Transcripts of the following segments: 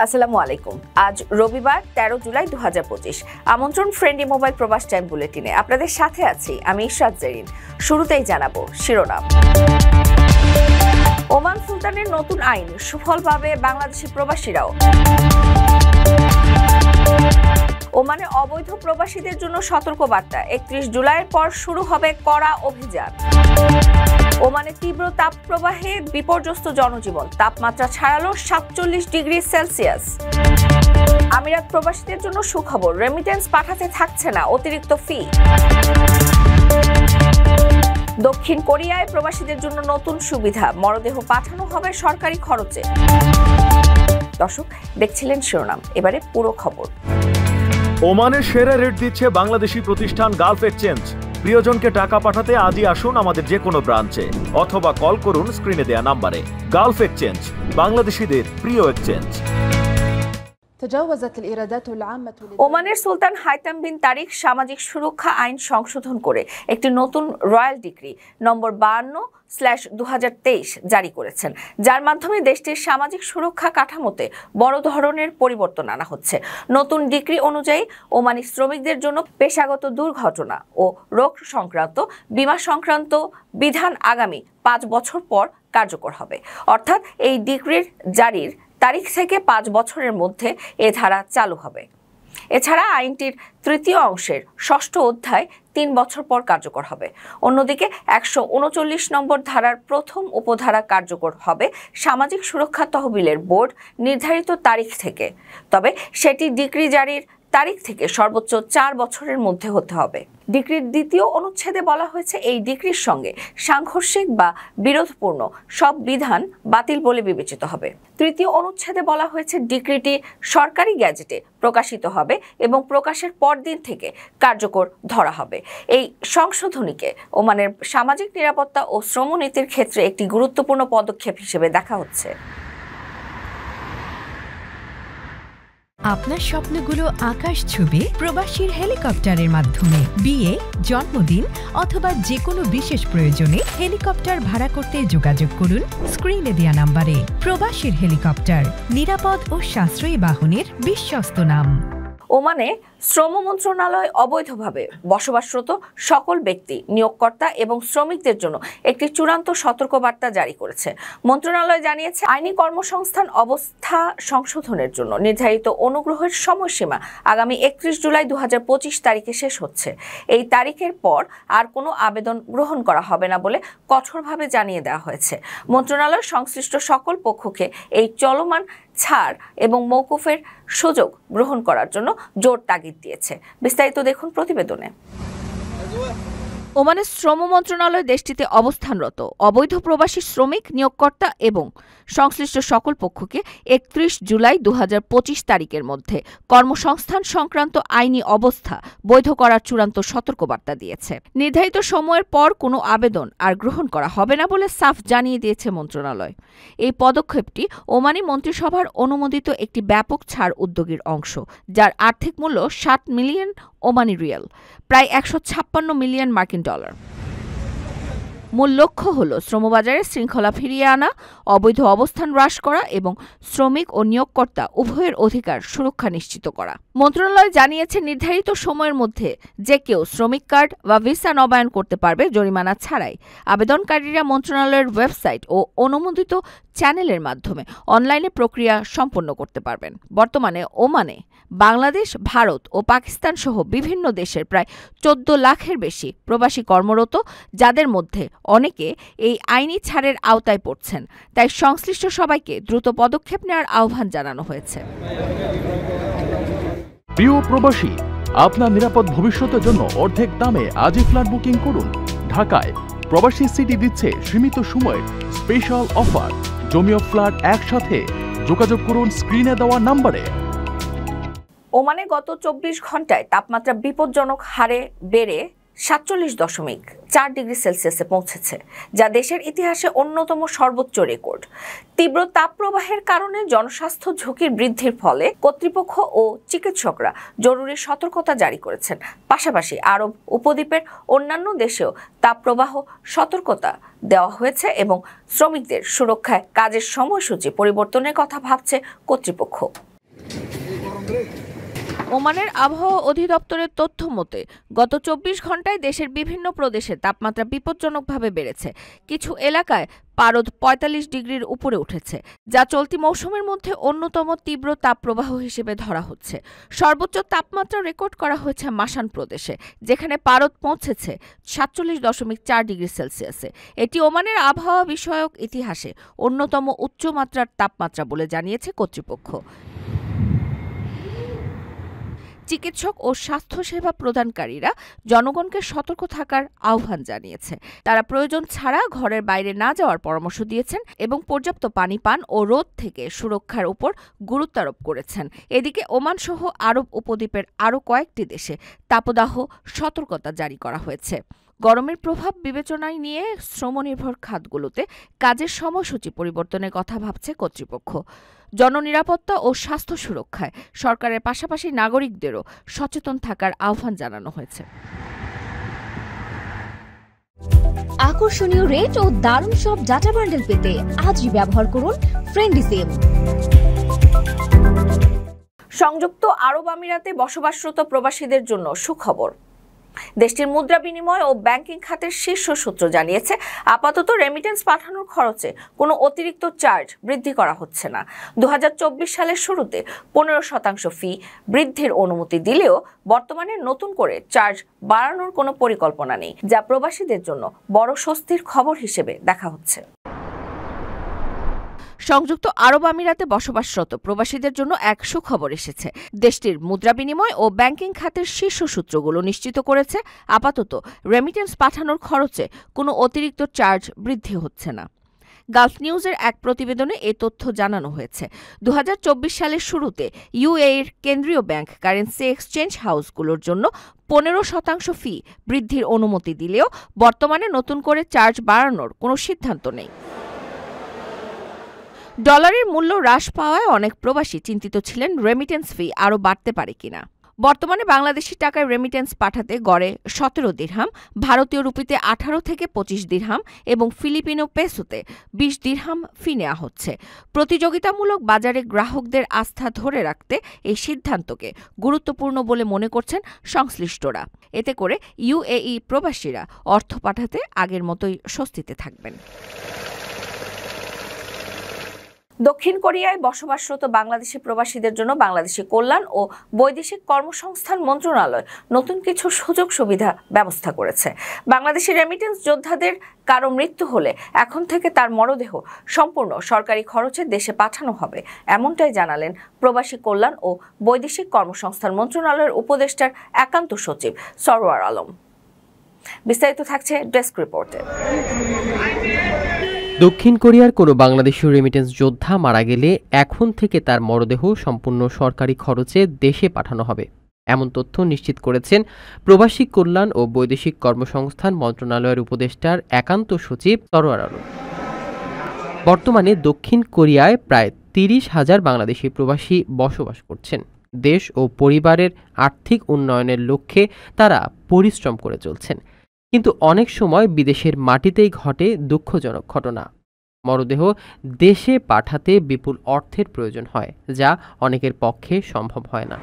আসসালামু আলাইকুম। আজ রবিবার 13 জুলাই 2025। আমন্ত্রণ ফ্রেন্ডলি মোবাইল প্রবাস টাইম বুলেটিনে। আপনাদের সাথে আছি আমি ইশরাত জেরিন। শুরুতেই জানাবো শিরোনাম। ওমান সুলতানের নতুন আইন সুফল পাবে বাংলাদেশি প্রবাসীরাও। ওমানে অবৈধ প্রবাসীদের জন্য সতর্কবার্তা, 31 জুলাইয়ের পর শুরু হবে কড়া অভিযান। ওমানে তীব্র তাপপ্রবাহে বিপর্যস্ত জনজীবন, তাপমাত্রা ছাড়ালো 47 ডিগ্রি সেলসিয়াস। আমিরাত প্রবাসীদের জন্য সুখবর, রেমিটেন্স পাঠাতে থাকছে না অতিরিক্ত ফি। দক্ষিণ কোরিয়ায় প্রবাসীদের জন্য নতুন সুবিধা, মরদেহ পাঠানো হবে সরকারি খরচে। দর্শক দেখছিলেন শিরোনাম, এবারে পুরো খবর। ওমানের সেরা রেট দিচ্ছে বাংলাদেশি প্রতিষ্ঠান গালফ এক্সচেঞ্জ। প্রিয়জনকে টাকা পাঠাতে আজই আসুন আমাদের যে কোনো ব্রাঞ্চে অথবা কল করুন স্ক্রিনে দেয়া নাম্বারে। গালফ এক্সচেঞ্জ, বাংলাদেশিদের প্রিয় এক্সচেঞ্জ। ওমানের সুলতান হাইতাম বিন তারিক সামাজিক সুরক্ষা আইন সংশোধন করে একটি নতুন রয়্যাল ডিক্রি নম্বর 52/2023 জারি করেছেন, যার মাধ্যমে দেশটির সামাজিক সুরক্ষা কাঠামোতে বড় ধরনের পরিবর্তন আনা হচ্ছে। নতুন ডিক্রি অনুযায়ী ওমানি শ্রমিকদের জন্য পেশাগত দুর্ঘটনা ও রোগ সংক্রান্ত বীমা সংক্রান্ত বিধান আগামী 5 বছর পর কার্যকর হবে। অর্থাৎ এই ডিক্রির জারির তারিখ থেকে 5 বছরের মধ্যে এ ধারা চালু হবে। এছাড়া আইনটির তৃতীয় অংশের 6ষ্ঠ অধ্যায় 3 বছর পর কার্যকর হবে। অন্যদিকে 139 নম্বর ধারার প্রথম উপধারা কার্যকর হবে সামাজিক সুরক্ষা তহবিলের বোর্ড নির্ধারিত তারিখ থেকে, তবে সেটি ডিক্রি জারির তারিখ থেকে সর্বোচ্চ 4 বছরের মধ্যে হতে হবে। ডিক্রির দ্বিতীয় অনুচ্ছেদে বলা হয়েছে, এই ডিক্রির সঙ্গে সাংঘর্ষিক বা বিরোধপূর্ণ সব বিধান বাতিল বলে বিবেচিত হবে। তৃতীয় অনুচ্ছেদে বলা হয়েছে, ডিক্রিটি সরকারি গ্যাজেটে প্রকাশিত হবে এবং প্রকাশের পরদিন থেকে কার্যকর ধরা হবে। এই সংশোধনীকে ওমানের সামাজিক নিরাপত্তা ও শ্রমনীতির ক্ষেত্রে একটি গুরুত্বপূর্ণ পদক্ষেপ হিসেবে দেখা হচ্ছে। আপনার স্বপ্নগুলো আকাশ ছুবে প্রবাসীর হেলিকপ্টারের মাধ্যমে। বিয়ে, জন্মদিন অথবা যে কোনো বিশেষ প্রয়োজনে হেলিকপ্টার ভাড়া করতে যোগাযোগ করুন স্ক্রিনে দেয়া নাম্বারে। প্রবাসীর হেলিকপ্টার, নিরাপদ ও সাশ্রয়ী বাহনের বিশ্বস্ত নাম। ওমানে শ্রম মন্ত্রণালয় অবৈধভাবে বসবাসরত সকল ব্যক্তি, নিয়োগকর্তা এবং শ্রমিকদের জন্য একটি চূড়ান্ত সতর্কবার্তা জারি করেছে। মন্ত্রণালয় জানিয়েছে, আইনি কর্মসংস্থান অবস্থা সংশোধনের জন্য নির্ধারিত অনুগ্রহের সময়সীমা আগামী 31 জুলাই 2025 তারিখে শেষ হচ্ছে। এই তারিখের পর আর কোনো আবেদন গ্রহণ করা হবে না বলে কঠোরভাবে জানিয়ে দেওয়া হয়েছে। মন্ত্রণালয় সংশ্লিষ্ট সকল পক্ষকে এই চলমান ছাড় এবং মওকুফের সুযোগ গ্রহণ করার জন্য জোর তাগিদ দিয়েছে। বিস্তারিত দেখুন প্রতিবেদনে। ওমানের শ্রম মন্ত্রণালয় দেশটিতে অবস্থানরত অবৈধ প্রবাসী শ্রমিক, নিয়োগকর্তা এবং সংশ্লিষ্ট সকল পক্ষকে 31 জুলাই 2025 তারিখের মধ্যে কর্মসংস্থান সংক্রান্ত আইনি অবস্থা বৈধ করার চূড়ান্ত সতর্কবার্তা দিয়েছে। নির্ধারিত সময়ের পর কোনো আবেদন আর গ্রহণ করা হবে না বলে সাফ জানিয়ে দিয়েছে মন্ত্রণালয়। এই পদক্ষেপটি ওমানি মন্ত্রিসভার অনুমোদিত একটি ব্যাপক ছাড় উদ্যোগের অংশ, যার আর্থিক মূল্য 60 মিলিয়ন ওমানি রিয়াল, প্রায় 156 মিলিয়ন মার্কিন ডলার। মূল লক্ষ্য হল শ্রমবাজারে শৃঙ্খলা ফিরিয়ে আনা, অবৈধ অবস্থান হ্রাস করা এবং শ্রমিক ও নিয়োগকর্তা উভয়ের অধিকার সুরক্ষা নিশ্চিত করা। মন্ত্রণালয় জানিয়েছে, নির্ধারিত সময়ের মধ্যে যে কেউ শ্রমিক কার্ড বা ভিসা নবায়ন করতে পারবে জরিমানা ছাড়াই। আবেদনকারীরা মন্ত্রণালয়ের ওয়েবসাইট ও অনুমোদিত চ্যানেলের মাধ্যমে অনলাইনে প্রক্রিয়া সম্পন্ন করতে পারবেন। বর্তমানে ওমানে বাংলাদেশ, ভারত ও পাকিস্তান সহ বিভিন্ন দেশের প্রায় 14 লাখের বেশি প্রবাসী কর্মরত, যাদের মধ্যে অনেকে এই আইনি ছাড়ের আওতায় পড়ছেন। তাই সংশ্লিষ্ট সবাইকে দ্রুত পদক্ষেপ নেওয়ার আহ্বান জানানো হয়েছে। প্রিয় প্রবাসী, আপনার নিরাপদ ভবিষ্যতের জন্য অর্ধেক দামে আজই ফ্ল্যাট বুকিং করুন। ঢাকায় প্রবাসী সিটি দিচ্ছে সীমিত সময়ের স্পেশাল অফার। জমি ও ফ্ল্যাট একসাথে। যোগাযোগ করুন স্ক্রিনে দেওয়া নাম্বারে। ওমানে গত 24 ঘন্টায় তাপমাত্রা বিপজ্জনক হারে বেড়ে 47.4 ডিগ্রি সেলসিয়াসে পৌঁছেছে, যা দেশের ইতিহাসে অন্যতম সর্বোচ্চ রেকর্ড। তীব্র তাপপ্রবাহের কারণে জনস্বাস্থ্য ঝুঁকির বৃদ্ধির ফলে কর্তৃপক্ষ ও চিকিৎসকরা জরুরি সতর্কতা জারি করেছেন। পাশাপাশি আরব উপদ্বীপের অন্যান্য দেশেও তাপপ্রবাহ সতর্কতা দেওয়া হয়েছে এবং শ্রমিকদের সুরক্ষায় কাজের সময়সূচি পরিবর্তনের কথা ভাবছে কর্তৃপক্ষ। ওমানের আবহাওয়া অধিদপ্তরের তথ্য মতে গত ২৪ ঘন্টায় দেশের বিভিন্ন প্রদেশে তাপমাত্রা বিপজ্জনকভাবে বেড়েছে। কিছু এলাকায় পারদ ৪৫ ডিগ্রির উপরে উঠেছে, যা চলতি মৌসুমের মধ্যে অন্যতম তীব্র তাপপ্রবাহ হিসেবে ধরা হচ্ছে। সর্বোচ্চ তাপমাত্রা রেকর্ড করা হয়েছে মাসান প্রদেশে, যেখানে পারদ পৌঁছেছে ৪৭.৪ ডিগ্রি সেলসিয়াসে। এটি ওমানের আবহাওয়া বিষয়ক ইতিহাসে অন্যতম উচ্চমাত্রার তাপমাত্রা বলে জানিয়েছে কর্তৃপক্ষ। চিকিৎসক ও স্বাস্থ্যসেবা প্রদানকারীরা জনগণকে সতর্ক থাকার আহ্বান জানিয়েছে। তারা প্রয়োজন ছাড়া ঘরের বাইরে না যাওয়ার পরামর্শ দিয়েছেন এবং পর্যাপ্ত পানি পান ও রোদ থেকে সুরক্ষার উপর গুরুত্ব আরোপ করেছেন। এদিকে ওমান সহ আরব উপদ্বীপের আরও কয়েকটি দেশে তাপদাহ সতর্কতা জারি করা হয়েছে। গরমের প্রভাব বিবেচনায় নিয়ে শ্রমনির্ভর খাতগুলোতে কাজের সময়সূচি পরিবর্তনের কথা ভাবছে কর্তৃপক্ষ। জননিরাপত্তা ও স্বাস্থ্য সুরক্ষায় সরকারের পাশাপাশি নাগরিকদেরও সচেতন থাকার আহ্বান জানানো হয়েছে। আকর্ষণীয় রেট ও দারুণ সব ডাটা বান্ডেল পেতে আজই ব্যবহার করুন ফ্রেন্ডলি সিম। সংযুক্ত আরব আমিরাতে বসবাসরত প্রবাসীদের জন্য সুখবর। দেশটির মুদ্রা বিনিময় ও ব্যাংকিং খাতের শীর্ষ সূত্র জানিয়েছে, আপাতত রেমিটেন্স পাঠানোর খরচে কোনো অতিরিক্ত চার্জ বৃদ্ধি করা হচ্ছে না। ২০২৪ সালের শুরুতে ১৫% ফি বৃদ্ধির অনুমতি দিলেও বর্তমানে নতুন করে চার্জ বাড়ানোর কোনো পরিকল্পনা নেই, যা প্রবাসীদের জন্য বড় স্বস্তির খবর হিসেবে দেখা হচ্ছে। সংযুক্ত আরব আমিরাতে বসবাসরত প্রবাসীদের জন্য এক সুখবর এসেছে। দেশটির মুদ্রা বিনিময় ও ব্যাংকিং খাতের শীর্ষ সূত্রগুলো নিশ্চিত করেছে, আপাতত রেমিটেন্স পাঠানোর খরচে কোনো অতিরিক্ত চার্জ বৃদ্ধি হচ্ছে না। গালফ নিউজের এক প্রতিবেদনে এ তথ্য জানানো হয়েছে। ২০২৪ সালের শুরুতে ইউএইর কেন্দ্রীয় ব্যাংক কারেন্সি এক্সচেঞ্জ হাউসগুলোর জন্য ১৫% ফি বৃদ্ধির অনুমতি দিলেও বর্তমানে নতুন করে চার্জ বাড়ানোর কোনো সিদ্ধান্ত নেই। ডলারের মূল্য হ্রাস পাওয়ায় অনেক প্রবাসী চিন্তিত ছিলেন রেমিটেন্স ফি আরও বাড়তে পারে কিনা। বর্তমানে বাংলাদেশি টাকায় রেমিটেন্স পাঠাতে গড়ে ১৭ দিরহাম, ভারতীয় রুপিতে ১৮ থেকে ২৫ দিরহাম এবং ফিলিপিনো পেসোতে ২০ দিরহাম ফি নেওয়া হচ্ছে। প্রতিযোগিতামূলক বাজারে গ্রাহকদের আস্থা ধরে রাখতে এই সিদ্ধান্তকে গুরুত্বপূর্ণ বলে মনে করছেন সংশ্লিষ্টরা। এতে করে ইউএই প্রবাসীরা অর্থ পাঠাতে আগের মতোই স্বস্তিতে থাকবেন। দক্ষিণ কোরিয়ায় বসবাসরত বাংলাদেশি প্রবাসীদের জন্য বাংলাদেশি কল্যাণ ও বৈদেশিক কর্মসংস্থান মন্ত্রণালয় নতুন কিছু সুযোগ সুবিধা ব্যবস্থা করেছে। বাংলাদেশি রেমিটেন্স যোদ্ধাদের কারো মৃত্যু হলে এখন থেকে তার মরদেহ সম্পূর্ণ সরকারি খরচে দেশে পাঠানো হবে, এমনটাই জানালেন প্রবাসী কল্যাণ ও বৈদেশিক কর্মসংস্থান মন্ত্রণালয়ের উপদেষ্টার একান্ত সচিব সরওয়ার আলম। বিস্তারিত থাকছে ডেস্ক রিপোর্টে। দক্ষিণ কোরিয়ার কোনো বাংলাদেশি রেমিটেন্স যোদ্ধা মারা গেলে এখন থেকে তার মরদেহ সম্পূর্ণ সরকারি খরচে দেশে পাঠানো হবে, এমন তথ্য নিশ্চিত করেছেন প্রবাসী কল্যাণ ও বৈদেশিক কর্মসংস্থান মন্ত্রণালয়ের উপদেষ্টার একান্ত সচিব সরওয়ার আলম। বর্তমানে দক্ষিণ কোরিয়ায় প্রায় ৩০,০০০ বাংলাদেশি প্রবাসী বসবাস করছেন। দেশ ও পরিবারের আর্থিক উন্নয়নের লক্ষ্যে তারা পরিশ্রম করে চলছেন, কিন্তু অনেক সময় বিদেশের মাটিতেই ঘটে দুঃখজনক ঘটনা। মরদেহ দেশে পাঠাতে বিপুল অর্থের প্রয়োজন হয়, যা অনেকের পক্ষে সম্ভব হয় না।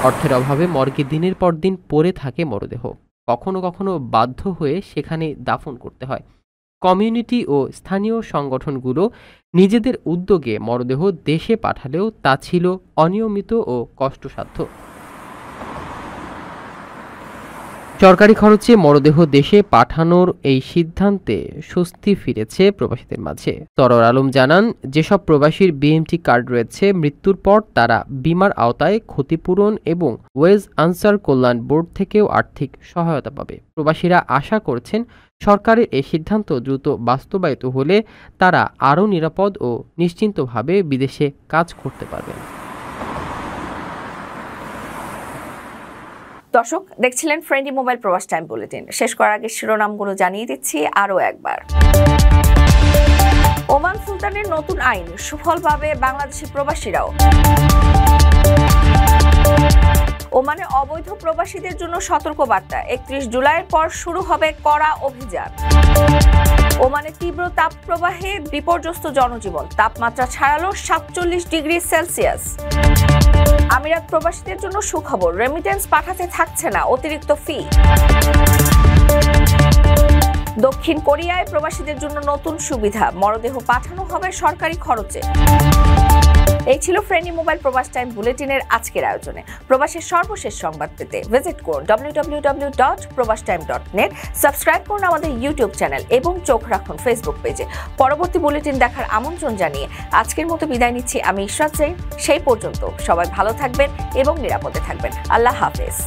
অর্থের অভাবে মর্গে দিনের পর দিন পড়ে থাকে মরদেহ, কখনো কখনো বাধ্য হয়ে সেখানে দাফন করতে হয়। কমিউনিটি ও স্থানীয় সংগঠনগুলো নিজেদের উদ্যোগে মরদেহ দেশে পাঠালেও তা ছিল অনিয়মিত ও কষ্টসাধ্য। সরকারি খরচে মরদেহ দেশে পাঠানোর এই সিদ্ধান্তে স্বস্তি ফিরেছে প্রবাসীদের মাঝে। সরওয়ার আলম জানান, যেসব প্রবাসীর বিএমটি কার্ড রয়েছে, মৃত্যুর পর তারা বিমার আওতায় ক্ষতিপূরণ এবং ওয়েজ আনসার কল্যাণ বোর্ড থেকেও আর্থিক সহায়তা পাবে। প্রবাসীরা আশা করছেন সরকারের এই সিদ্ধান্ত দ্রুত বাস্তবায়িত হলে তারা আরও নিরাপদ ও নিশ্চিন্তভাবে বিদেশে কাজ করতে পারবেন। দর্শক দেখছিলেন ফ্রেন্ডলি মোবাইল প্রবাস টাইম বুলেটিন। শেষ করার আগে শিরোনামগুলো জানিয়ে দিচ্ছি আরও একবার। ওমান সুলতানের নতুন আইন সুফল পাবে বাংলাদেশি প্রবাসীরাও। ওমানে অবৈধ প্রবাসীদের জন্য সতর্কবার্তা, 31 জুলাইয়ের পর শুরু হবে কড়া অভিযান। ওমানে তীব্র তাপপ্রবাহে বিপর্যস্ত জনজীবন, তাপমাত্রা ছাড়ালো 47 ডিগ্রি সেলসিয়াস। আমিরাত প্রবাসীদের জন্য সুখবর, রেমিটেন্স পাঠাতে থাকছে না অতিরিক্ত ফি। দক্ষিণ কোরিয়ায় প্রবাসীদের জন্য নতুন সুবিধা, মরদেহ পাঠানো হবে সরকারি খরচে। এই ছিল ফ্রেন্ডলি মোবাইল প্রবাস টাইম বুলেটিনের আজকের আয়োজনে। প্রবাসের সর্বশেষ সংবাদ পেতে ভিজিট করুন www.probastime.net, সাবস্ক্রাইব করুন আমাদের ইউটিউব চ্যানেল এবং চোখ রাখুন ফেসবুক পেজে। পরবর্তী বুলেটিন দেখার আমন্ত্রণ জানিয়ে আজকের মতো বিদায় নিচ্ছি আমি ইশরাত জাইন। সেই পর্যন্ত সবাই ভালো থাকবেন এবং নিরাপদে থাকবেন। আল্লাহ হাফেজ।